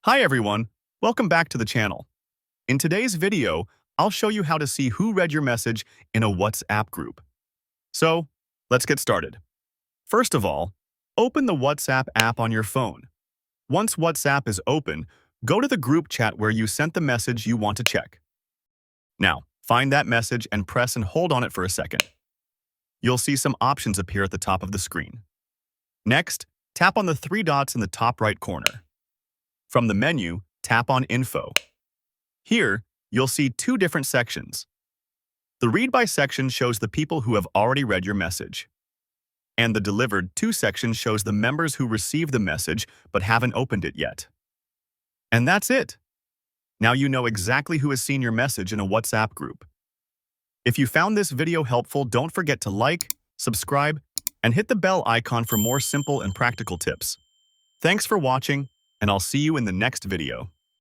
Hi everyone, welcome back to the channel. In today's video, I'll show you how to see who read your message in a WhatsApp group. So, let's get started. First of all, open the WhatsApp app on your phone. Once WhatsApp is open, go to the group chat where you sent the message you want to check. Now, find that message and press and hold on it for a second. You'll see some options appear at the top of the screen. Next, tap on the three dots in the top right corner. From the menu, tap on Info. Here, you'll see two different sections. The Read By section shows the people who have already read your message. And the Delivered To section shows the members who received the message but haven't opened it yet. And that's it. Now you know exactly who has seen your message in a WhatsApp group. If you found this video helpful, don't forget to like, subscribe, and hit the bell icon for more simple and practical tips. Thanks for watching, and I'll see you in the next video.